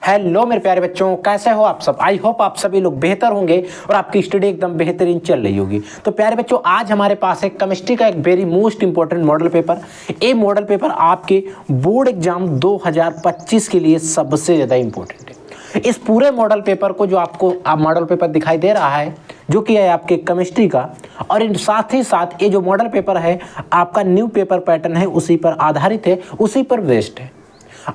Hello मेरे प्यारे बच्चों, कैसे हो आप सब। आई होप आप सभी लोग बेहतर होंगे और आपकी स्टडी एकदम बेहतरीन चल रही होगी। तो प्यारे बच्चों, आज हमारे पास है केमिस्ट्री का एक very most important model paper. ये मॉडल पेपर आपके बोर्ड एग्जाम 2025 के लिए सबसे ज़्यादा इंपॉर्टेंट है। इस पूरे मॉडल पेपर को जो आपको मॉडल पेपर दिखाई दे रहा है, जो कि है आपके केमिस्ट्री का, और इन साथ ही साथ ये जो मॉडल पेपर है आपका न्यू पेपर पैटर्न है, उसी पर आधारित है, उसी पर बेस्ड है।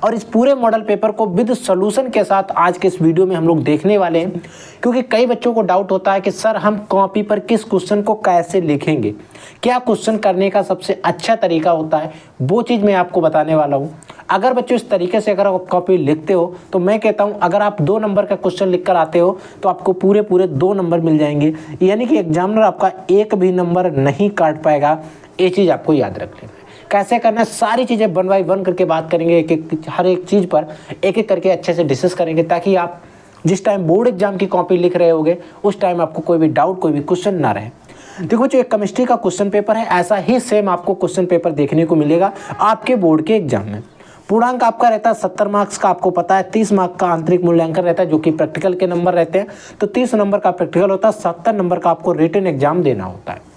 और इस पूरे मॉडल पेपर को विद सॉल्यूशन के साथ आज के इस वीडियो में हम लोग देखने वाले हैं, क्योंकि कई बच्चों को डाउट होता है कि सर हम कॉपी पर किस क्वेश्चन को कैसे लिखेंगे, क्या क्वेश्चन करने का सबसे अच्छा तरीका होता है, वो चीज़ मैं आपको बताने वाला हूँ। अगर बच्चों इस तरीके से अगर आप कॉपी लिखते हो तो मैं कहता हूँ अगर आप 2 नंबर का क्वेश्चन लिख कर आते हो तो आपको पूरे 2 नंबर मिल जाएंगे, यानी कि एग्जामिनर आपका एक भी नंबर नहीं काट पाएगा। ये चीज़ आपको याद रख लेना है। कैसे करना है सारी चीज़ें 1 बाय 1 करके बात करेंगे, हर एक चीज़ पर एक एक करके अच्छे से डिस्कस करेंगे, ताकि आप जिस टाइम बोर्ड एग्जाम की कॉपी लिख रहे होगे उस टाइम आपको कोई भी डाउट, कोई भी क्वेश्चन ना रहे। देखो, जो एक केमिस्ट्री का क्वेश्चन पेपर है, ऐसा ही सेम आपको क्वेश्चन पेपर देखने को मिलेगा आपके बोर्ड के एग्जाम में। पूर्णांक आपका रहता है 70 मार्क्स का, आपको पता है 30 मार्क्स का आंतरिक मूल्यांकन रहता है, जो कि प्रैक्टिकल के नंबर रहते हैं। तो 30 नंबर का प्रैक्टिकल होता है, 70 नंबर का आपको रिटन एग्जाम देना होता है।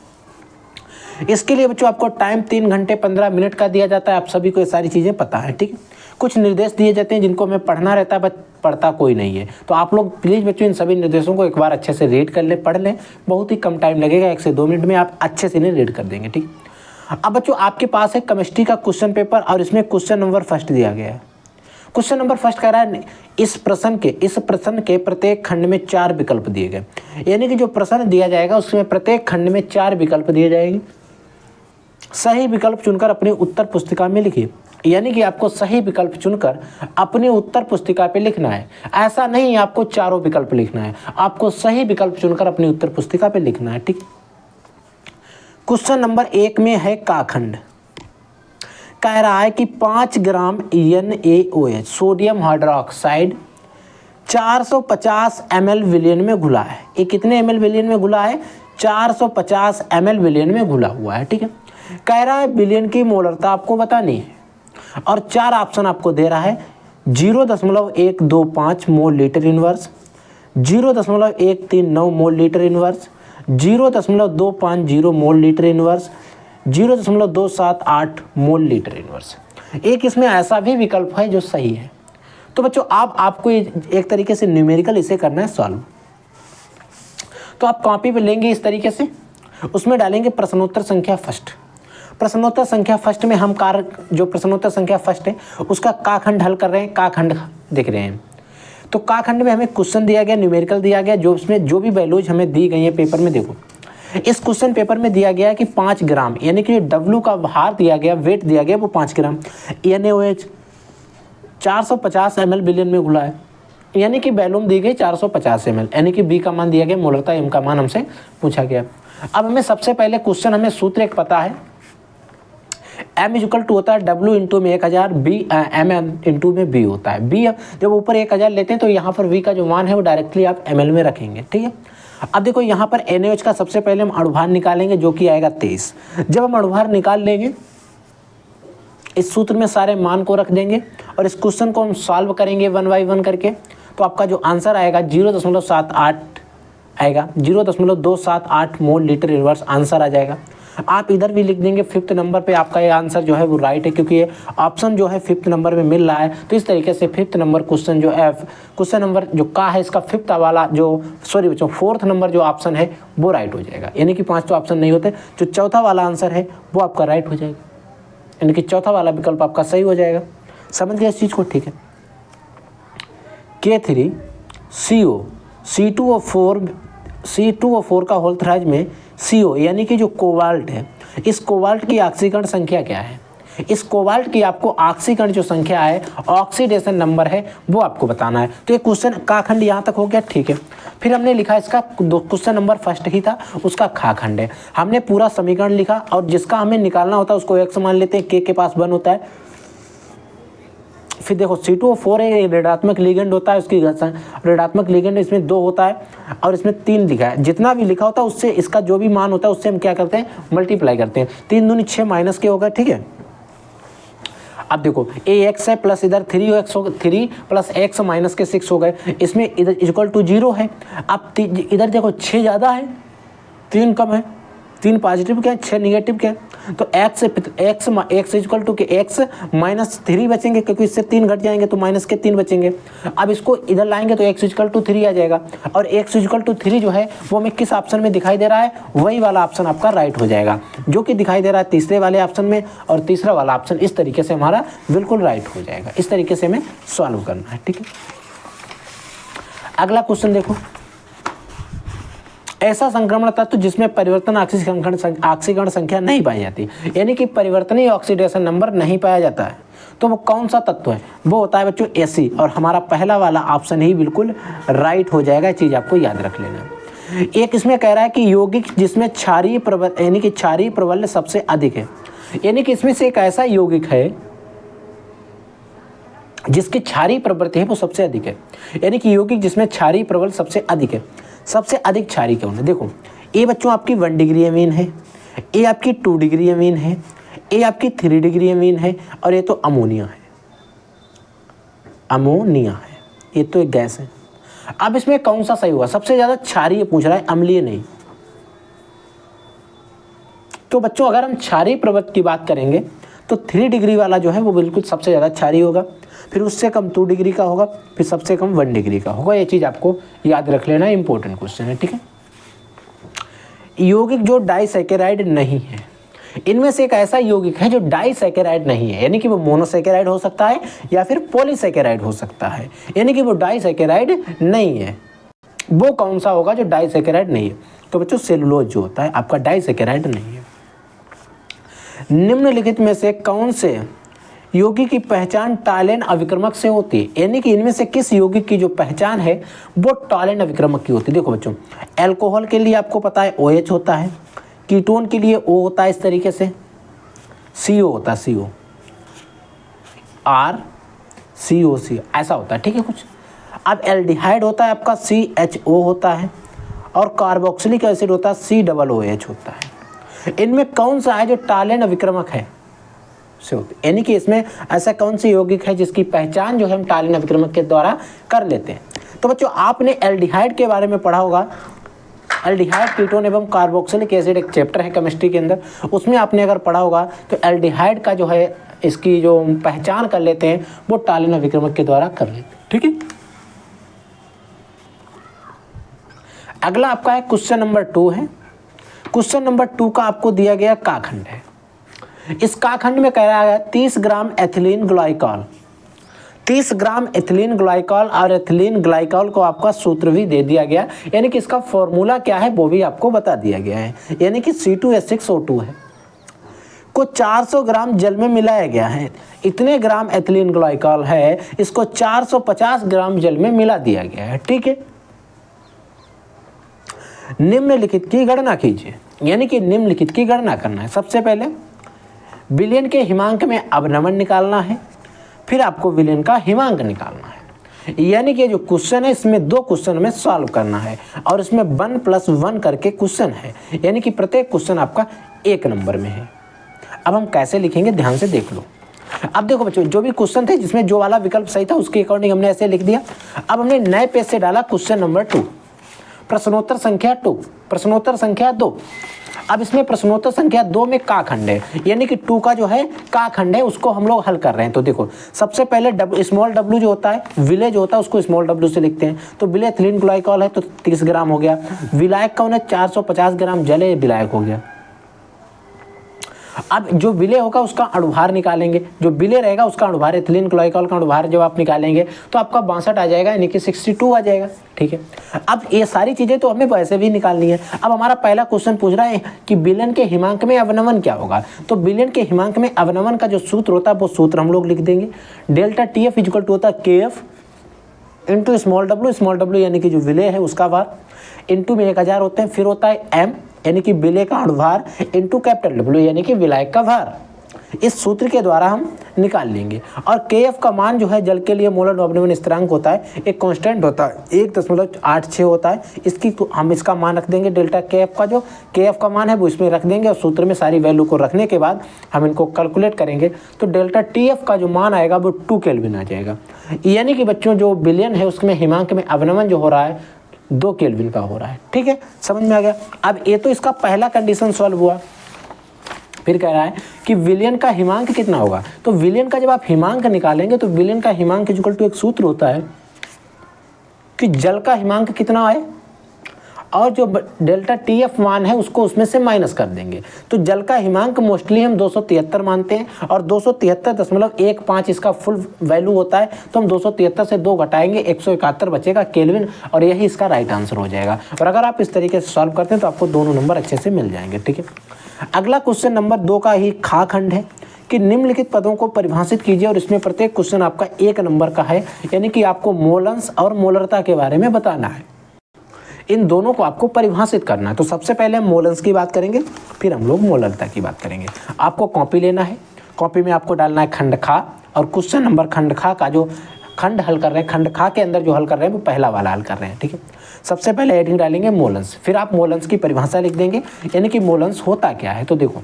इसके लिए बच्चों आपको टाइम 3 घंटे 15 मिनट का दिया जाता है। आप सभी को ये सारी चीज़ें पता है, ठीक है। कुछ निर्देश दिए जाते हैं जिनको हमें पढ़ना रहता है, बट पढ़ता कोई नहीं है। तो आप लोग प्लीज़ बच्चों इन सभी निर्देशों को एक बार अच्छे से रीड कर लें, पढ़ लें। बहुत ही कम टाइम लगेगा, 1 से 2 मिनट में आप अच्छे से इन्हें रीड कर देंगे, ठीक। अब बच्चों आपके पास है केमिस्ट्री का क्वेश्चन पेपर, और इसमें क्वेश्चन नंबर फर्स्ट दिया गया है। क्वेश्चन नंबर फर्स्ट कह रहा है इस प्रश्न के प्रत्येक खंड में 4 विकल्प दिए गए, यानी कि जो प्रश्न दिया जाएगा उसमें प्रत्येक खंड में 4 विकल्प दिए जाएंगे। सही विकल्प चुनकर अपनी उत्तर पुस्तिका में लिखिए, यानी कि आपको सही विकल्प चुनकर अपनी उत्तर पुस्तिका पे लिखना है। ऐसा नहीं आपको चारों विकल्प लिखना है, आपको सही विकल्प चुनकर अपनी उत्तर पुस्तिका पे लिखना है, ठीक। क्वेश्चन नंबर 1 में है का खंड। कह रहा है कि 5 ग्राम NaOH सोडियम हाइड्रोक्साइड 450 ml विलयन में घुला है। ये कितने ml विलयन में घुला है? 450 ml विलयन में घुला हुआ है, ठीक है। कह रहा है विलयन की मोलरता आपको बतानी है, और 4 ऑप्शन आपको दे रहा है। 0.125 mole litre inverse, 0.139 mole litre inverse, 0.250 mole litre inverse, 0.278 mole litre inverse. एक इसमें ऐसा भी विकल्प है जो सही है। तो बच्चों आपको एक तरीके से न्यूमेरिकल इसे करना है सॉल्व। तो आप कॉपी पे लेंगे इस तरीके से, उसमें डालेंगे प्रश्नोत्तर संख्या फर्स्ट। प्रश्नोत्तर संख्या फर्स्ट में हम जो प्रश्नोत्तर संख्या फर्स्ट है उसका का खंड हल कर रहे हैं, का खंड देख रहे हैं। तो का खंड में हमें क्वेश्चन दिया गया, न्यूमेरिकल दिया गया, जो उसमें जो भी वैल्यूज हमें दी गई है पेपर में। देखो, इस क्वेश्चन पेपर में दिया गया है कि 5 ग्राम, यानी कि W का भार दिया गया, वेट दिया गया, वो 5 ग्राम। NaOH 450 ml विलयन में घुला है, यानी कि वैल्यूम दी गई 450 ml, यानी कि B का मान दिया गया, मोलरता M का मान हमसे पूछा गया। अब हमें सबसे पहले क्वेश्चन हमें सूत्र एक पता है, M = होता है W इंटू में 1000, M इंटू में B होता है। B जब ऊपर 1000 लेते हैं तो यहाँ पर V का जो मान है वो डायरेक्टली आप ml में रखेंगे, ठीक है। अब देखो यहाँ पर NaOH का सबसे पहले हम अणुभार निकालेंगे, जो कि आएगा 23। जब हम अणुभार निकाल लेंगे, इस सूत्र में सारे मान को रख देंगे और इस क्वेश्चन को हम सॉल्व करेंगे 1 बाय 1 करके। तो आपका जो आंसर आएगा 0.78 आएगा, 0.278 मोल लीटर इनवर्स आंसर आ जाएगा। आप इधर भी लिख देंगे 5th नंबर पे आपका ये आंसर जो है वो राइट है, क्योंकि ये ऑप्शन जो है 5th नंबर में मिल रहा है। तो इस तरीके से 5th नंबर क्वेश्चन जो है, क्वेश्चन नंबर जो का है इसका 5th वाला जो 4th नंबर जो ऑप्शन है वो राइट हो जाएगा, यानी कि 5 तो ऑप्शन नहीं होते। जो चौथा वाला आंसर है वो आपका राइट हो जाएगा, यानी कि चौथा वाला विकल्प आपका सही हो जाएगा। समझ गए इस चीज़ को, ठीक है। K3CO C2O4 का होल थ्राइज में CO, यानी कि जो कोबाल्ट है, इस कोबाल्ट की ऑक्सीकरण संख्या क्या है? इस कोबाल्ट की आपको ऑक्सीकरण जो संख्या है, ऑक्सीडेशन नंबर है, वो आपको बताना है। तो ये क्वेश्चन का खंड यहाँ तक हो गया, ठीक है। फिर हमने लिखा इसका क्वेश्चन नंबर फर्स्ट ही था, उसका खा खंड है। हमने पूरा समीकरण लिखा और जिसका हमें निकालना होता है उसको x मान लेते हैं, K के पास 1 होता है। फिर देखो C2O4 है, ऋणात्मक लिगेंड होता है, उसकी ऋणात्मक लिगेंड इसमें 2 होता है और इसमें 3 लिखा है। जितना भी लिखा होता है उससे इसका जो भी मान होता है उससे हम क्या करते हैं, मल्टीप्लाई करते हैं। 3 दूनी 6 माइनस के होगा, ठीक है। अब देखो ए एक्स है प्लस इधर 3x हो 3 प्लस एक्स माइनस के 6 हो गए, इसमें इधर इक्वल टू 0 है। अब इधर देखो 6 ज़्यादा है 3 कम है, 3 पॉजिटिव क्या है 6 निगेटिव क्या है, तो एक्स इक्वल टू के एक्स माइनस 3 बचेंगे क्योंकि इससे 3 घट जाएंगे तो माइनस के 3 बचेंगे। अब इसको इधर लाएंगे तो एक्स इक्वल टू 3 आ जाएगा, और एक्स इक्वल टू 3 जो है वो हमें किस ऑप्शन में दिखाई दे रहा है, वही वाला ऑप्शन आपका राइट हो जाएगा जो कि दिखाई दे रहा है तीसरे वाले ऑप्शन में, और तीसरा वाला ऑप्शन इस तरीके से हमारा बिल्कुल राइट हो जाएगा। इस तरीके से हमें सॉल्व करना है, ठीक है। अगला क्वेश्चन देखो, ऐसा संक्रमण तत्व जिसमें परिवर्तन ऑक्सीकरण संख्या नहीं पाई जाती, यानी कि परिवर्तनीय ऑक्सीडेशन नंबर नहीं पाया जाता है, तो वो कौन सा तत्व है, वो होता है बच्चों एसी, और हमारा पहला वाला ऑप्शन ही बिल्कुल राइट हो जाएगा। चीज़ आपको याद रख लेना। एक इसमें कह रहा है कि यौगिक जिसमें क्षारीय प्रबल यानी कि क्षारीय प्रबल्य सबसे अधिक है, यानी कि इसमें से एक ऐसा यौगिक है जिसकी क्षारीय प्रवृत्ति है वो सबसे अधिक है, यानी कि यौगिक जिसमें क्षारीय प्रबल सबसे अधिक है। सबसे अधिक क्षारीय कौन है, देखो ए बच्चों आपकी 1 डिग्री अमीन है, ए आपकी 2 डिग्री अमीन है, ए आपकी 3 डिग्री अमीन है, और ये तो अमोनिया है, अमोनिया है, ये तो एक गैस है। अब इसमें कौन सा सही हुआ, सबसे ज़्यादा क्षारीय पूछ रहा है, अम्लीय नहीं। तो बच्चों अगर हम क्षारीय प्रवृत्ति की बात करेंगे तो 3 डिग्री वाला जो है वो बिल्कुल सबसे ज़्यादा क्षारीय होगा, फिर उससे कम 2 डिग्री का होगा, फिर सबसे कम 1 डिग्री का होगा। ये चीज़ आपको याद रख लेना, इंपॉर्टेंट क्वेश्चन है, ठीक है। यौगिक जो डाइसैकेराइड नहीं है, इनमें से एक ऐसा यौगिक है जो डाइसैकेराइड नहीं है, यानी कि वो मोनोसैकेराइड हो सकता है या फिर पॉलीसैकेराइड हो सकता है, यानी कि वो डाइसैकेराइड नहीं है। वो कौन सा होगा जो डाइसैकेराइड नहीं है, तो बच्चों सेलुलोज जो होता है आपका डाइसैकेराइड नहीं है। निम्नलिखित में से कौन से यौगिक की पहचान टॉलेन अविक्रमक से होती है, यानी कि इनमें से किस यौगिक की जो पहचान है वो टॉलेन अविक्रमक की होती है। देखो बच्चों, अल्कोहल के लिए आपको पता है OH होता है, कीटोन के लिए O होता है इस तरीके से, CO होता है, CO RCOC ऐसा होता है, ठीक है कुछ। अब एल्डिहाइड होता है आपका CHO होता है, और कार्बोक्सिलिक एसिड होता है COOH होता है। इनमें कौन सा है जो टॉलेन अविक्रमक है से होती, यानी कि इसमें ऐसा कौन सी यौगिक है जिसकी पहचान जो है हम टॉलेन अविक्रमक के द्वारा कर लेते हैं। तो बच्चों आपने एल्डिहाइड के बारे में पढ़ा होगा, एल्डिहाइड कीटोन एवं कार्बोक्सिलिक एसिड एक चैप्टर है केमिस्ट्री के अंदर, उसमें आपने अगर पढ़ा होगा तो एल्डिहाइड का जो है इसकी जो पहचान कर लेते हैं वो टॉलेन अविक्रमक के द्वारा कर लेते हैं, ठीक है। अगला आपका है क्वेश्चन नंबर 2 है। क्वेश्चन नंबर 2 का आपको दिया गया काखंड है। इस काखंड में कह रहा है 30 ग्राम एथिलीन ग्लाइकॉल, 30 ग्राम एथिलीन ग्लाइकॉल और एथिलीन ग्लाइकॉल को आपका सूत्र भी दे दिया गया, यानी कि इसका फॉर्मूला क्या है वो भी आपको बता दिया गया है, यानी कि C2H6O2 है, को 400 ग्राम जल में मिलाया गया है। इतने ग्राम एथिलीन ग्लाइकॉल है, इसको 450 ग्राम जल में मिला दिया गया है, ठीक है। निम्नलिखित की गणना कीजिए, यानी कि निम्नलिखित की गणना करना है। सबसे पहले विलयन के हिमांक में अवनमन निकालना है, फिर आपको विलयन का हिमांक निकालना है, यानी कि जो क्वेश्चन है इसमें 2 क्वेश्चन में सॉल्व करना है, और इसमें 1+1 करके क्वेश्चन है, यानी कि प्रत्येक क्वेश्चन आपका 1 नंबर में है। अब हम कैसे लिखेंगे ध्यान से देख लो। अब देखो बच्चों, जो भी क्वेश्चन थे जिसमें जो वाला विकल्प सही था उसके अकॉर्डिंग हमने ऐसे लिख दिया। अब हमने नए पेज से डाला क्वेश्चन नंबर 2, प्रश्नोत्तर संख्या 2, प्रश्नोत्तर संख्या 2। अब इसमें प्रश्नोत्तर संख्या 2 में का खंड है, यानी कि 2 का जो है का खंड है, उसको हम लोग हल कर रहे हैं। तो देखो सबसे पहले स्मॉल w जो होता है, विलेज होता है, उसको स्मॉल w से लिखते हैं। तो विले एथिलीन ग्लाइकॉल है तो 30 ग्राम हो गया, विलायक कौन है 450 ग्राम जल है, विलायक हो गया। अब जो विले होगा उसका अणुभार निकालेंगे, जो विले रहेगा उसका अणुभार, एथिलीन ग्लाइकॉल का अणुभार जब आप निकालेंगे तो आपका 62 आ जाएगा, यानी कि 62 आ जाएगा, ठीक है। अब ये सारी चीज़ें तो हमें वैसे भी निकालनी है। अब हमारा पहला क्वेश्चन पूछ रहा है कि विलयन के हिमांक में अवनमन क्या होगा, तो विलयन के हिमांक में अवनमन का जो सूत्र होता है वो सूत्र हम लोग लिख देंगे। डेल्टा TF इक्वल टू होता है KF इंटू स्मॉल w यानी कि जो विले है उसका भार, इंटू में 1000 होते हैं, फिर होता है M यानी कि विले का अणुभार, इंटू कैपिटल W यानी कि विलायक का भार। इस सूत्र के द्वारा हम निकाल लेंगे। और KF का मान जो है जल के लिए मोलर नॉब्लिमन स्थिरांक होता है, एक कांस्टेंट होता है, 1.86 होता है। इसकी तो हम इसका मान रख देंगे डेल्टा KF का, जो KF का मान है वो इसमें रख देंगे और सूत्र में सारी वैल्यू को रखने के बाद हम इनको कैलकुलेट करेंगे तो डेल्टा TF का जो मान आएगा वो 2 केल्विन आ जाएगा। यानी कि बच्चों जो विलयन है उसमें हिमांक में अवनमन जो हो रहा है 2 केल्विन का हो रहा है। ठीक है, समझ में आ गया। अब ये तो इसका पहला कंडीशन सॉल्व हुआ। फिर कह रहा है कि विलयन का हिमांक कितना होगा। तो विलयन का जब आप हिमांक निकालेंगे तो विलयन का हिमांक इक्वल टू एक सूत्र होता है कि जल का हिमांक कितना है और जो डेल्टा TF मान है उसको उसमें से माइनस कर देंगे। तो जल का हिमांक मोस्टली हम 273 मानते हैं और 273.15 इसका फुल वैल्यू होता है। तो हम 273 से 2 घटाएंगे, 171 बचेगा केल्विन और यही इसका राइट आंसर हो जाएगा। और अगर आप इस तरीके से सॉल्व करते हैं तो आपको दोनों नंबर अच्छे से मिल जाएंगे। ठीक है, अगला क्वेश्चन नंबर 2 का ही खा खंड है कि निम्नलिखित पदों को परिभाषित कीजिए और इसमें प्रत्येक क्वेश्चन आपका 1 नंबर का है, यानी कि आपको मोलंस और मोलरता के बारे में बताना है। इन दोनों को आपको परिभाषित करना है। तो सबसे पहले हम मोलंस की बात करेंगे, फिर हम लोग मोलरता की बात करेंगे। आपको कॉपी लेना है, कॉपी में आपको डालना है खंड खा और क्वेश्चन नंबर खंड खा का जो खंड हल कर रहे हैं, खंड खा के अंदर जो हल कर रहे हैं वो पहला वाला हल कर रहे हैं। ठीक है, सबसे पहले हेडिंग डालेंगे मोलंस, फिर आप मोलंस की परिभाषा लिख देंगे, यानी कि मोलंस होता क्या है। तो देखो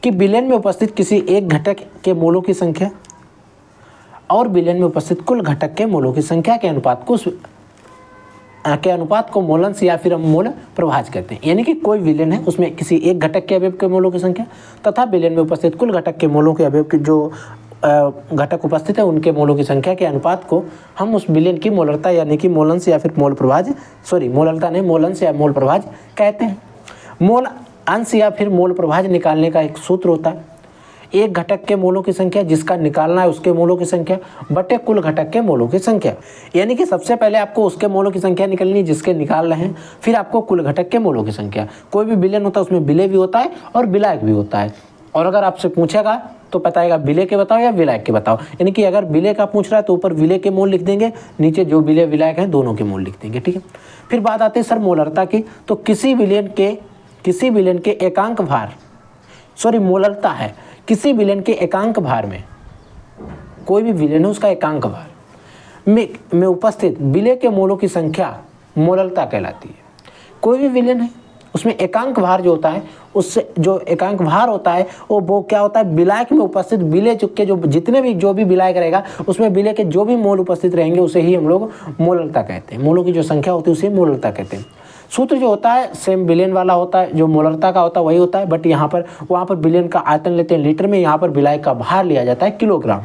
कि विलयन में उपस्थित किसी एक घटक के मोलों की संख्या और विलयन में उपस्थित कुल घटक के मोलों की संख्या के अनुपात को मोलंस या फिर हम मोल प्रभाज कहते हैं। यानी कि कोई विलयन है उसमें किसी एक घटक के अवयव के मोलों की संख्या तथा विलयन में उपस्थित कुल घटक के मोलों के अवयव की जो घटक उपस्थित है उनके मोलों की संख्या के अनुपात को हम उस विलयन की मोलरता यानी कि मोलंस या फिर मोल प्रभाज, मोलरता नहीं, मोलंस या मोल प्रभाज कहते हैं। मोल अंश या फिर मोल प्रभाज निकालने का एक सूत्र होता है, एक घटक के मोलों की संख्या जिसका निकालना है उसके मोलों की संख्या बटे कुल घटक के मोलों की संख्या। यानी कि सबसे पहले आपको उसके मोलों की संख्या निकलनी है जिसके निकाल रहे हैं, फिर आपको कुल घटक के मोलों की संख्या। कोई भी विलयन होता है उसमें विलय भी होता है और विलायक भी होता है। और अगर आपसे पूछेगा तो बताएगा विलय के बताओ या विलायक के बताओ। यानी कि अगर विलय का पूछ रहा है तो ऊपर विलय के मोल लिख देंगे, नीचे जो विलय विलायक हैं दोनों के मोल लिख देंगे। ठीक है, फिर बात आती है सर मोलरता की। तो किसी विलयन के एकांक भार, मोलरता है किसी विलयन के एकांक भार में, कोई भी विलयन है उसका एकांक भार में उपस्थित विलय के मोलों की संख्या मोलरता कहलाती है। कोई भी विलयन है उसमें एकांक भार जो होता है, उससे जो एकांक भार होता है वो क्या होता है, विलायक में उपस्थित विलय के जो भी विलायक रहेगा उसमें विलय के जो भी मोल उपस्थित रहेंगे उसे ही हम लोग मोलरता कहते हैं। मोलों की जो संख्या होती है उसे मोलरता कहते हैं। सूत्र जो होता है सेम विलयन वाला होता है, जो मोलरता का होता है वही होता है, बट वहाँ पर विलयन का आयतन लेते हैं लीटर में, यहाँ पर विलायक का भार लिया जाता है किलोग्राम।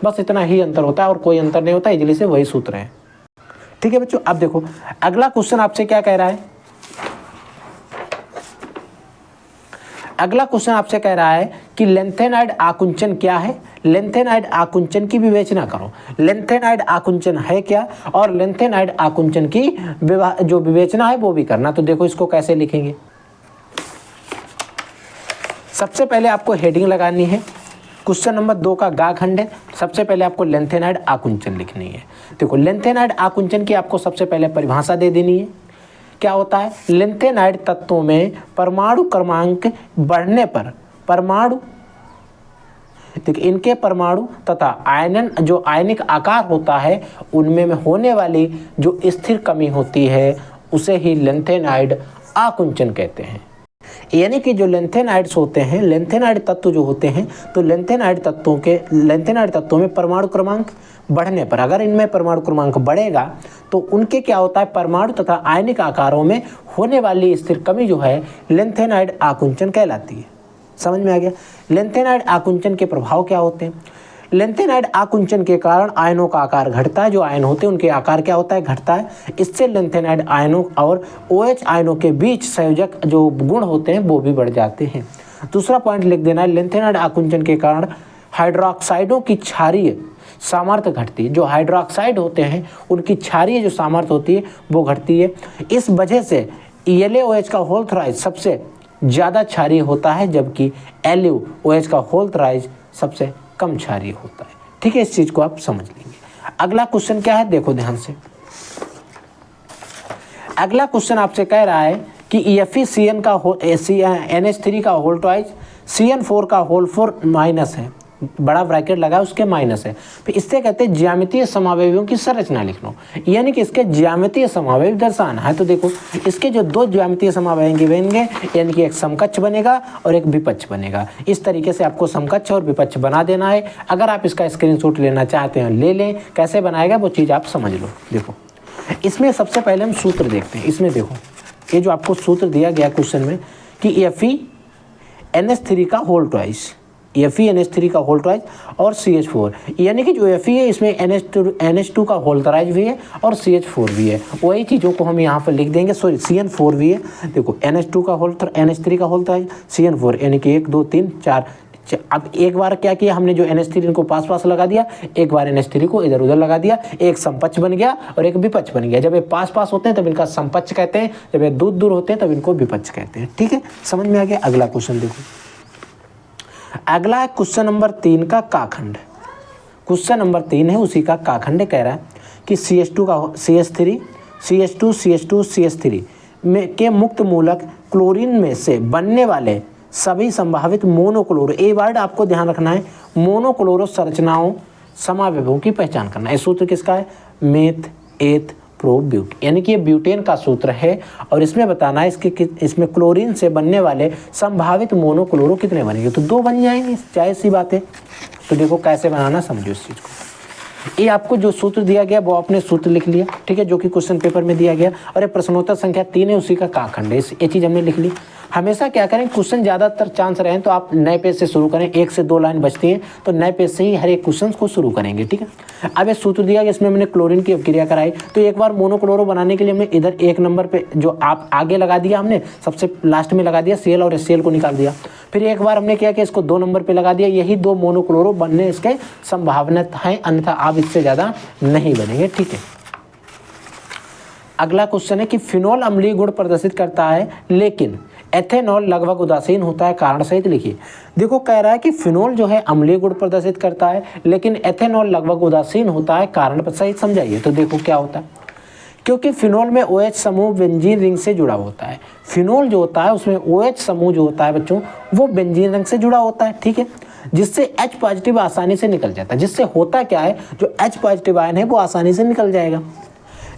बस इतना ही अंतर होता है और कोई अंतर नहीं होता, इजली से वही सूत्र है। ठीक है बच्चों, अब देखो अगला क्वेश्चन आपसे क्या कह रहा है। अगला क्वेश्चन आपसे कह रहा है कि लेंथेनाइड आकुंचन क्या है। लेंथेनाइड आकुंचन की विवेचना करो। लेंथेनाइड आकुंचन है क्या और लेंथेनाइड आकुंचन की जो विवेचना है वो भी करना। तो देखो इसको कैसे लिखेंगे। सबसे पहले आपको हेडिंग लगानी है, क्वेश्चन नंबर 2 का गा खंड है। सबसे पहले आपको लेंथेनाइड आकुंचन लिखनी है। देखो लेंथेनाइड आकुंचन की आपको सबसे पहले परिभाषा दे देनी है। क्या होता है, लेंथेनाइड तत्वों में परमाणु क्रमांक बढ़ने पर इनके परमाणु तथा आयनन जो आयनिक आकार होता है उनमें होने वाली जो स्थिर कमी होती है उसे ही लेंथेनाइड आकुंचन कहते हैं। यानी कि जो लेंथेनाइड्स होते हैं, लेंथेनाइड तत्व जो होते हैं, तो लेंथेनाइड तत्वों में परमाणु क्रमांक बढ़ने पर, अगर इनमें परमाणु क्रमांक बढ़ेगा तो उनके क्या होता है, परमाणु तथा आयनिक आकारों में होने वाली स्थिर कमी जो है लेंथेनाइड आकुंचन कहलाती है। समझ में आ गया। लेंथेनाइड आकुंचन के प्रभाव क्या होते हैं। लेंथेनाइड आकुंचन के कारण आयनों का आकार घटता है, जो आयन होते हैं उनके आकार क्या होता है, घटता है। इससे लेंथेनाइड आयनों और OH आयनों के बीच संयोजक जो गुण होते हैं वो भी बढ़ जाते हैं। दूसरा पॉइंट लिख देना है, लेंथेनाइड आकुंचन के कारण हाइड्रोक्साइडों की क्षारीय सामर्थ्य घटती है। जो हाइड्रोक्साइड होते हैं उनकी क्षारीय जो सामर्थ्य होती है वो घटती है। इस वजह से LaOH का होल थ्राइज सबसे ज़्यादा क्षारीय होता है, जबकि LuOH का होल थ्राइज सबसे कम क्षारीय होता है। ठीक है, इस चीज को आप समझ लेंगे। अगला क्वेश्चन क्या है, देखो ध्यान से। अगला क्वेश्चन आपसे कह रहा है कि FeCN का NH3 का होल थ्राइज CN4 का होल 4 माइनस है, बड़ा ब्रैकेट लगा उसके माइनस है। फिर इससे कहते हैं ज्यामितीय समावयवियों की संरचना लिख लो, यानी कि इसके ज्यामितीय समावयव दर्शाना है। तो देखो इसके जो दो ज्यामितीय समावयव बनेंगे, यानी कि एक समकक्ष बनेगा और एक विपक्ष बनेगा। इस तरीके से आपको समकक्ष और विपक्ष बना देना है। अगर आप इसका स्क्रीनशॉट लेना चाहते हैं ले लें, कैसे बनाएगा वो चीज़ आप समझ लो। देखो इसमें सबसे पहले हम सूत्र देखते हैं। इसमें देखो ये जो आपको सूत्र दिया गया क्वेश्चन में कि FeNH3 का होल ट्वाइस, FeNH3 का होल ट्वाइस और CH4, यानी कि जो Fe है इसमें NH2 का होल ट्वाइस भी है और CH4 भी है। वही चीज़ों को हम यहाँ पर लिख देंगे। सॉरी CN4 भी है। देखो NH2 का होल NH3 का होल ट्वाइस, CN4, यानी कि 1 2 3 4। अब एक बार क्या किया हमने, जो NH3 को पास पास लगा दिया, एक बार NH3 को इधर उधर लगा दिया, एक समपक्ष बन गया और एक विपक्ष बन गया। जब ये पास पास होते हैं तब इनका समपक्ष कहते हैं, जब ये दूर दूर होते हैं तब इनको विपक्ष कहते हैं। ठीक है, समझ में आ गया। अगला क्वेश्चन देखो, अगला है क्वेश्चन नंबर 3 का काखंड। क्वेश्चन नंबर 3 है उसी का काखंड। कह रहा है कि CH2 का CH3 CH2 CH2 CH3 में के मुक्त मूलक क्लोरीन में से बनने वाले सभी संभावित मोनोक्लोरो, ये वर्ड आपको ध्यान रखना है, मोनोक्लोरो संरचनाओं समावयवों की पहचान करना। ये सूत्र किसका है? मेथ एथ प्रो ब्यूट, यानी कि ये ब्यूटेन का सूत्र है और इसमें बताना है इसमें क्लोरीन से बनने वाले संभावित मोनोक्लोरो कितने बनेंगे। तो 2 बन जाएंगे, चाहे सी बात है। तो देखो कैसे बनाना, समझो इस चीज़ को। ये आपको जो सूत्र दिया गया वो आपने सूत्र लिख लिया, ठीक है, जो कि क्वेश्चन पेपर में दिया गया। और ये प्रश्नोत्तर संख्या 3 है, उसी का काखंड है। ये चीज़ हमने लिख ली। हमेशा क्या करें, क्वेश्चन ज़्यादातर चांस रहें तो आप नए पेज से शुरू करें। 1 से 2 लाइन बचती हैं तो नए पेज से ही हर एक क्वेश्चन को शुरू करेंगे। ठीक है, अब ये सूत्र दिया गया, इसमें मैंने क्लोरीन की अभिक्रिया कराई। तो एक बार मोनोक्लोरो बनाने के लिए हमने इधर 1 नंबर पे जो आप आगे लगा दिया, हमने सबसे लास्ट में लगा दिया Cl और HCl को निकाल दिया। फिर एक बार हमने क्या किया, इसको 2 नंबर पे लगा दिया। यही 2 मोनोक्लोरो बनने इसके संभावना है, अन्यथा आप इससे ज़्यादा नहीं बनेंगे। ठीक है, अगला क्वेश्चन है कि फिनोल अम्लीय गुण प्रदर्शित करता है लेकिन एथेनॉल लगभग उदासीन होता है, कारण सहित लिखिए। देखो कह रहा है कि फिनोल जो है अम्लीय गुण प्रदर्शित करता है लेकिन एथेनॉल लगभग उदासीन होता है, कारण सहित समझाइए। तो देखो क्या होता है, क्योंकि फिनोल में OH समूह बेंजीन रिंग से जुड़ा होता है। फिनोल जो होता है उसमें OH समूह जो होता है बच्चों वो बेंजीन रिंग से जुड़ा होता है। ठीक है, जिससे H पॉजिटिव आसानी से निकल जाता है। जिससे होता क्या है, जो H पॉजिटिव आयन है वो आसानी से निकल जाएगा।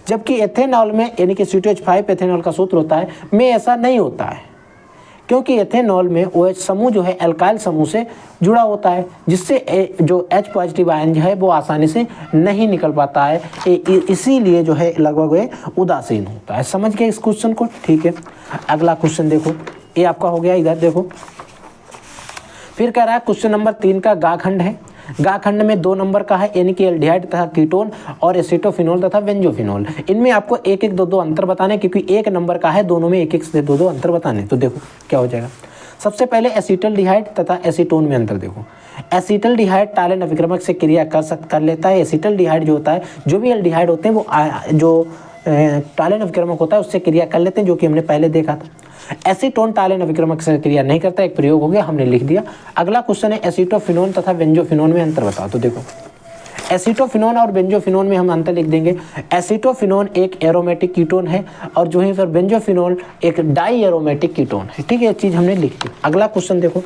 जबकि एथेनॉल में, यानी कि C2H5 एथेनॉल का सूत्र होता है, में ऐसा नहीं होता है, क्योंकि एथेनॉल में OH समूह जो है एल्काइल समूह से जुड़ा होता है, जिससे जो H पॉजिटिव आयन जो है वो आसानी से नहीं निकल पाता है। इसीलिए जो है लगभग उदासीन होता है। समझ गए इस क्वेश्चन को? ठीक है, अगला क्वेश्चन देखो, ये आपका हो गया। इधर देखो फिर कह रहा है क्वेश्चन नंबर 3 का गाखंड है। गाखंड में 2 नंबर का है, यानी कि एल्डिहाइड तथा कीटोन और एसीटोफिनोल तथा बेंजोफिनोल। इनमें आपको 1-1 2-2 अंतर बताने, क्योंकि 1 नंबर का है, दोनों में 1-1 से 2-2 अंतर बताने। तो देखो क्या हो जाएगा। सबसे पहले एसीटल्डिहाइड तथा एसीटोन में अंतर देखो। एसीटल्डिहाइड टालेन अभिक्रमक से क्रिया कर लेता है। एसीटल्डिहाइड जो होता है, जो भी एल्डिहाइड होते हैं वो जो टालेन अभिक्रमक होता है उससे क्रिया कर लेते हैं, जो कि हमने पहले देखा था। एसीटोन टालेन अभिक्रमक से क्रिया नहीं करता, एक प्रयोग हो गया, हमने लिख दिया। अगला क्वेश्चन है एसीटोफिनोन तथा बेंजोफिनोन में अंतर बताओ। तो देखो एसीटोफिनोन और बेंजोफिनोन में हम अंतर लिख देंगे। एसीटोफिनोन एक एरोमेटिक कीटोन है और जो है फिर बेंजोफिनोल एक डाई एरोमेटिक कीटोन है। ठीक है, ये चीज हमने लिख दी। अगला क्वेश्चन देखो,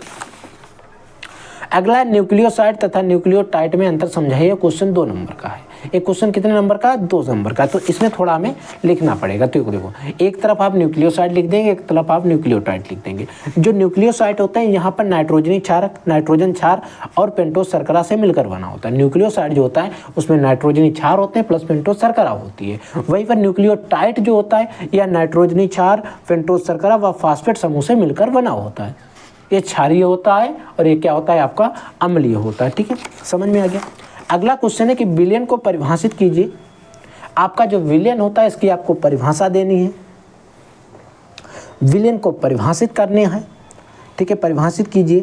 अगला न्यूक्लियोसाइड तथा न्यूक्लियोटाइड में अंतर समझाइए। क्वेश्चन 2 नंबर का है। एक क्वेश्चन कितने नंबर का? 2 नंबर का। तो इसमें थोड़ा हमें लिखना पड़ेगा। तो देखो एक तरफ आप न्यूक्लियोसाइड लिख देंगे, एक तरफ आप न्यूक्लियोटाइड लिख देंगे। जो न्यूक्लियोसाइड होता है यहाँ पर नाइट्रोजन क्षार और पेंटोज शर्करा से मिलकर बना होता है। न्यूक्लियोसाइड जो होता है उसमें नाइट्रोजनी क्षार होते हैं प्लस पेंटोज शर्करा होती है। वहीं पर न्यूक्लियोटाइड जो होता है या नाइट्रोजनी क्षार, पेंटोज शर्करा व फास्फेट समूह से मिलकर बना होता है। ये क्षारीय होता है और ये क्या होता है आपका? अम्लीय होता है। ठीक है, समझ में आ गया। अगला क्वेश्चन है कि विलयन को परिभाषित कीजिए। आपका जो विलयन होता है इसकी आपको परिभाषा देनी है, विलयन को परिभाषित करने हैं। ठीक है, परिभाषित कीजिए,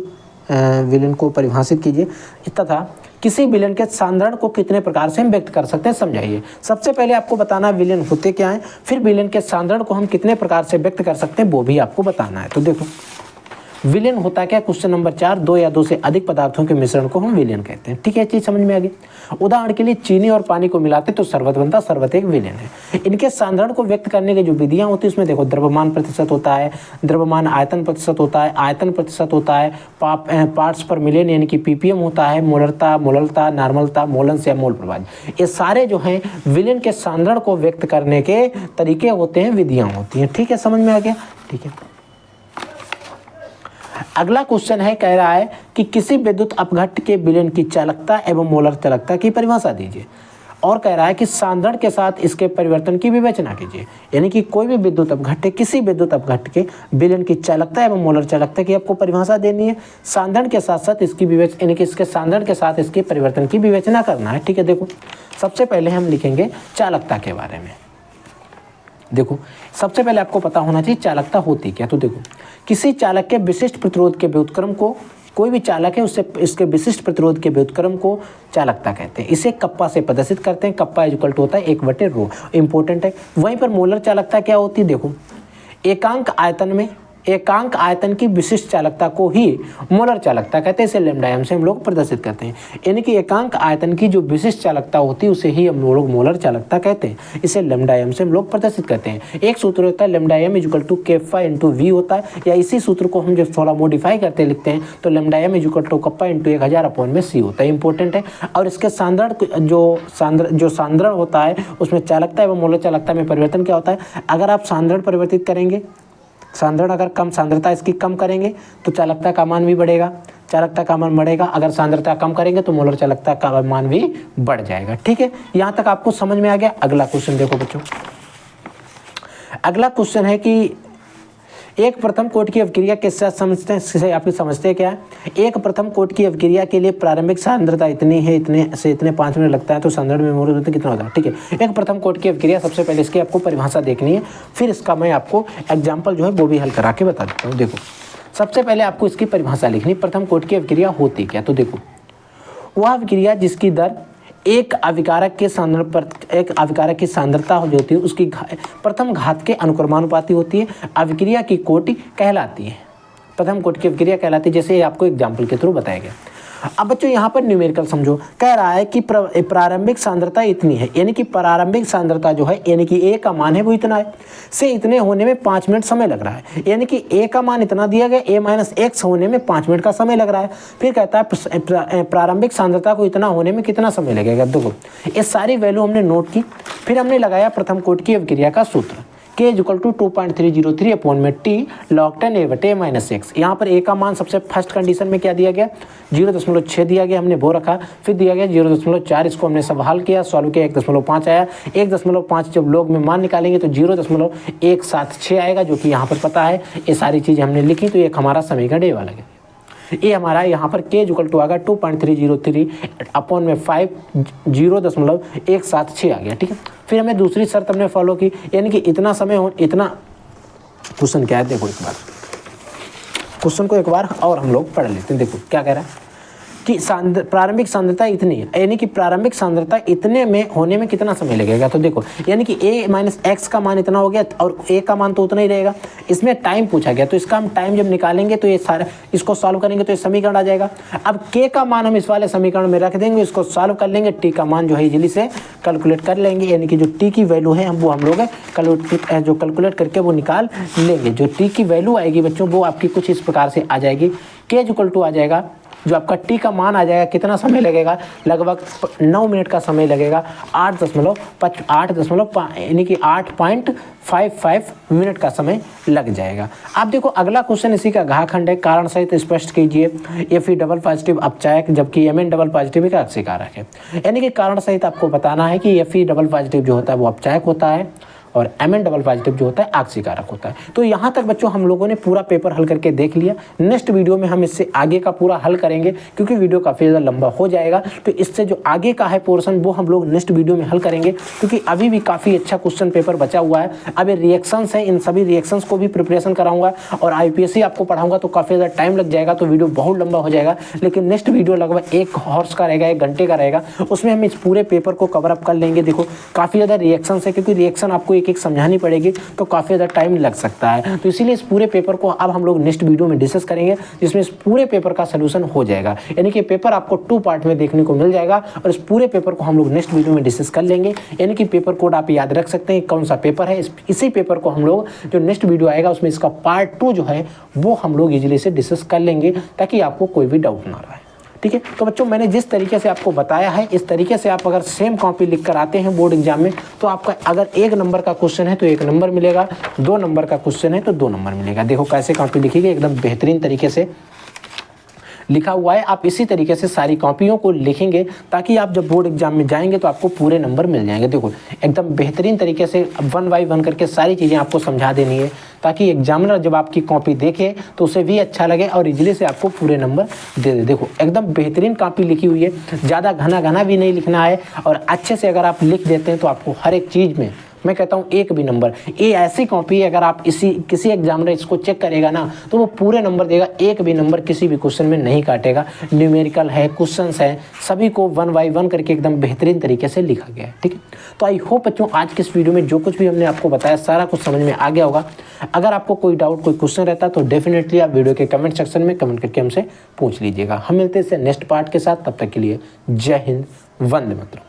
विलयन को परिभाषित कीजिए तथा किसी विलयन के सांद्रण को कितने प्रकार से हम व्यक्त कर सकते हैं समझाइए। सबसे पहले आपको बताना विलयन होते क्या हैं, फिर विलयन के सांद्रण को हम कितने प्रकार से व्यक्त कर सकते हैं वो भी आपको बताना है। तो देखो विलेन होता क्या? क्वेश्चन नंबर 4, 2 या 2 से अधिक पदार्थों के मिश्रण को हम विलेन कहते हैं। ठीक है, चीज समझ में आ गई। उदाहरण के लिए चीनी और पानी को मिलाते तो शरबत बनता, शरबत एक विलेन है। इनके सांद्रण को व्यक्त करने की जो विधियां होती है उसमें देखो द्रव्यमान प्रतिशत होता है, द्रव्यमान आयतन प्रतिशत होता है, आयतन प्रतिशत होता है, पार्ट्स पर मिलियन यानी कि पीपीएम होता है, मोलरता, मोललता, नॉर्मलता, मोलंस या मोल प्रभाज। ये सारे जो हैं विलेन के सांद्रण को व्यक्त करने के तरीके होते हैं, विधियां होती हैं। ठीक है, समझ में आ गया। ठीक है, अगला क्वेश्चन है, कह रहा है कि किसी विद्युत अपघट्ट के विलेन की चालकता एवं मोलर चालकता की परिभाषा दीजिए। और कह रहा है कि सांद्रण के साथ इसके परिवर्तन की विवेचना कीजिए। यानी कि कोई भी विद्युत अपघट्ट है, किसी विद्युत अपघट्ट के विलेन की चालकता एवं मोलर चालकता की आपको परिभाषा देनी है। सांद्रण के साथ साथ इसकी विवेचना, यानी कि इसके सांद्रण के साथ इसके परिवर्तन की विवेचना करना है। ठीक है, देखो सबसे पहले हम लिखेंगे चालकता के बारे में। देखो सबसे पहले आपको पता होना चाहिए चालकता होती क्या। तो देखो किसी चालक के विशिष्ट प्रतिरोध के व्युत्क्रम को, कोई भी चालक है उससे इसके विशिष्ट प्रतिरोध के व्युत्क्रम को चालकता कहते हैं। इसे कप्पा से प्रदर्शित करते हैं। कप्पा इक्वल टू होता है 1/ρ, इंपॉर्टेंट है। वहीं पर मोलर चालकता क्या होती है? देखो एकांक आयतन में, एकांक आयतन की विशिष्ट चालकता को ही मोलर चालकता कहते हैं। इसे लैम्डा एम से हम लोग प्रदर्शित करते हैं। यानी कि एकांक आयतन की जो विशिष्ट चालकता होती है उसे ही हम लोग मोलर चालकता कहते हैं। इसे लैम्डा एम से हम लोग प्रदर्शित करते हैं। एक सूत्र होता है lambda M equal to kappa into V होता है, या इसी सूत्र को हम जब थोड़ा मॉडिफाई करते लिखते हैं तो lambda M equal to kappa into 1000/c होता है, इंपॉर्टेंट है। और इसके सांद्रण जो सांद्रण होता है उसमें चालकता एवं मोलर चालकता में परिवर्तन क्या होता है? अगर आप सांद्रण परिवर्तित करेंगे, सांद्रण अगर कम, सांद्रता इसकी कम करेंगे तो चालकता का मान भी बढ़ेगा, चालकता का मान बढ़ेगा। अगर सांद्रता कम करेंगे तो मोलर चालकता का मान भी बढ़ जाएगा। ठीक है, यहाँ तक आपको समझ में आ गया। अगला क्वेश्चन देखो बच्चों, अगला क्वेश्चन है कि एक प्रथम कोटि की अवक्रिया के साथ समझते हैं, समझते क्या है? एक प्रथम कोटि की अवक्रिया के लिए प्रारंभिक सांद्रता इतनी है, इतने से इतने 5 मिनट लगता है, तो सांद्रण में मोल कितना होता है? ठीक है, एक प्रथम कोटि की अवक्रिया, सबसे पहले इसकी आपको परिभाषा देखनी है, फिर इसका मैं आपको एग्जाम्पल जो है वो भी हल करा के बता देता हूँ। देखो सबसे पहले आपको इसकी परिभाषा लिखनी, प्रथम कोटि की अवक्रिया होती क्या? तो देखो वह अवक्रिया जिसकी दर एक अभिकारक के सांद्रण पर, एक अभिकारक की सांद्रता जो होती है उसकी प्रथम घात के अनुक्रमानुपाती होती है, अभिक्रिया की कोटि कहलाती है, प्रथम कोटि की अभिक्रिया कहलाती है। जैसे आपको एग्जाम्पल के थ्रू बताया गया। अब बच्चों यहाँ पर न्यूमेरिकल समझो, कह रहा है कि प्रारंभिक सांद्रता इतनी है, यानी कि प्रारंभिक सांद्रता जो है, यानी कि ए का मान है वो इतना है, से इतने होने में 5 मिनट समय लग रहा है। यानी कि ए का मान इतना दिया गया, ए माइनस एक्स होने में 5 मिनट का समय लग रहा है। फिर कहता है प्रारंभिक सांद्रता को इतना होने में कितना समय लगेगा। देखो ये सारी वैल्यू हमने नोट की, फिर हमने लगाया प्रथम कोटि की अवक्रिया का सूत्र, K इक्वल टू 2.303 अपॉन में T log 10 A/-x। यहाँ पर A का मान सबसे फर्स्ट कंडीशन में क्या दिया गया? 0.6 दिया गया, हमने वो रखा। फिर दिया गया 0.4, इसको हमने सब हल किया, सॉल्व किया, 1.5 आया। 1.5 जब लोग में मान निकालेंगे तो 0.176 आएगा, जो कि यहाँ पर पता है। ये सारी चीज़ें हमने लिखी, तो एक हमारा समीकरण ए वाला है। ये हमारा यहाँ पर K इक्वल टू आ गया 2.303 अपॉन में 5 0.176 आ गया। ठीक है, फिर हमें दूसरी शर्त हमने फॉलो की, यानी कि इतना समय हो, इतना क्वेश्चन क्या है देखो एक बार, क्वेश्चन को एक बार और हम लोग पढ़ लेते हैं। देखो क्या कह रहा है कि प्रारंभिक सांद्रता इतनी है, यानी कि प्रारंभिक सांद्रता इतने में होने में कितना समय लगेगा। तो देखो यानी कि a माइनस एक्स का मान इतना हो गया और a का मान तो उतना ही रहेगा। इसमें टाइम पूछा गया, तो इसका हम टाइम जब निकालेंगे तो ये सारा, इसको सॉल्व करेंगे तो ये समीकरण आ जाएगा। अब k का मान हम इस वाले समीकरण में रख देंगे, इसको सॉल्व कर लेंगे, t का मान जो है इजीली से कैलकुलेट कर लेंगे, यानी कि जो t की वैल्यू है हम लोग कैलकुलेट करके वो निकाल लेंगे। जो t की वैल्यू आएगी बच्चों वो आपकी कुछ इस प्रकार से आ जाएगी। k इक्वल टू आ जाएगा, जो आपका टी का मान आ जाएगा, कितना समय लगेगा? लगभग 9 मिनट का समय लगेगा, 8.5 यानी कि 8.55 मिनट का समय लग जाएगा। आप देखो अगला क्वेश्चन इसी का घाखंड है, कारण सहित स्पष्ट कीजिए Fe डबल पॉजिटिव अपचायक जबकि Mn डबल पॉजिटिव का अक्षीकारक है। यानी कि कारण सहित आपको बताना है कि Fe डबल पॉजिटिव जो होता है वो अपचायक होता है और Mn डबल पॉजिटिव जो होता है आक्सीकारक होता है। तो यहाँ तक बच्चों हम लोगों ने पूरा पेपर हल करके देख लिया। नेक्स्ट वीडियो में हम इससे आगे का पूरा हल करेंगे, क्योंकि वीडियो काफ़ी ज़्यादा लंबा हो जाएगा। तो इससे जो आगे का है पोर्शन वो हम लोग नेक्स्ट वीडियो में हल करेंगे, क्योंकि अभी भी काफ़ी अच्छा क्वेश्चन पेपर बचा हुआ है। अब ये रिएक्शंस है, इन सभी रिएक्शंस को भी प्रिपरेशन कराऊंगा और IPSC आपको पढ़ाऊंगा, तो काफ़ी ज़्यादा टाइम लग जाएगा, तो वीडियो बहुत लंबा हो जाएगा। लेकिन नेक्स्ट वीडियो लगभग 1 हॉर्स का रहेगा, 1 घंटे का रहेगा, उसमें हम इस पूरे पेपर को कवर अप कर लेंगे। देखो काफ़ी ज़्यादा रिएक्शंस है, क्योंकि रिएक्शन आपको एक एक समझानी पड़ेगी तो काफ़ी ज़्यादा टाइम लग सकता है। तो इसीलिए इस पूरे पेपर को अब हम लोग नेक्स्ट वीडियो में डिस्कस करेंगे, जिसमें इस पूरे पेपर का सोल्यूशन हो जाएगा। यानी कि पेपर आपको 2 पार्ट में देखने को मिल जाएगा और इस पूरे पेपर को हम लोग नेक्स्ट वीडियो में डिस्कस कर लेंगे। यानी कि पेपर कोड आप याद रख सकते हैं कौन सा पेपर है। इसी पेपर को हम लोग जो नेक्स्ट वीडियो आएगा उसमें इसका पार्ट 2 जो है वो हम लोग इजीली से डिस्कस कर लेंगे, ताकि आपको कोई भी डाउट ना रहे। ठीक है, तो बच्चों मैंने जिस तरीके से आपको बताया है इस तरीके से आप अगर सेम कॉपी लिख कर आते हैं बोर्ड एग्जाम में, तो आपका अगर 1 नंबर का क्वेश्चन है तो 1 नंबर मिलेगा, 2 नंबर का क्वेश्चन है तो 2 नंबर मिलेगा। देखो कैसे कॉपी लिखी गई, एकदम बेहतरीन तरीके से लिखा हुआ है। आप इसी तरीके से सारी कॉपियों को लिखेंगे ताकि आप जब बोर्ड एग्जाम में जाएंगे तो आपको पूरे नंबर मिल जाएंगे। देखो एकदम बेहतरीन तरीके से 1 बाय 1 करके सारी चीज़ें आपको समझा देनी है, ताकि एग्जामिनर जब आपकी कॉपी देखे तो उसे भी अच्छा लगे और इजीली से आपको पूरे नंबर दे दे। देखो एकदम बेहतरीन कॉपी लिखी हुई है, ज़्यादा घना भी नहीं लिखना है और अच्छे से अगर आप लिख देते हैं तो आपको हर एक चीज़ में मैं कहता हूँ 1 भी नंबर। ये ऐसी कॉपी है अगर आप किसी एग्जामिनर इसको चेक करेगा ना तो वो पूरे नंबर देगा, 1 भी नंबर किसी भी क्वेश्चन में नहीं काटेगा। न्यूमेरिकल है, क्वेश्चंस है, सभी को 1 बाय 1 करके एकदम बेहतरीन तरीके से लिखा गया है। ठीक है, तो आई होप बच्चों आज के इस वीडियो में जो कुछ भी हमने आपको बताया सारा कुछ समझ में आ गया होगा। अगर आपको कोई डाउट कोई क्वेश्चन रहता तो डेफिनेटली आप वीडियो के कमेंट सेक्शन में कमेंट करके हमसे पूछ लीजिएगा। हम मिलते हैं नेक्स्ट पार्ट के साथ, तब तक के लिए जय हिंद, वंदे मातरम।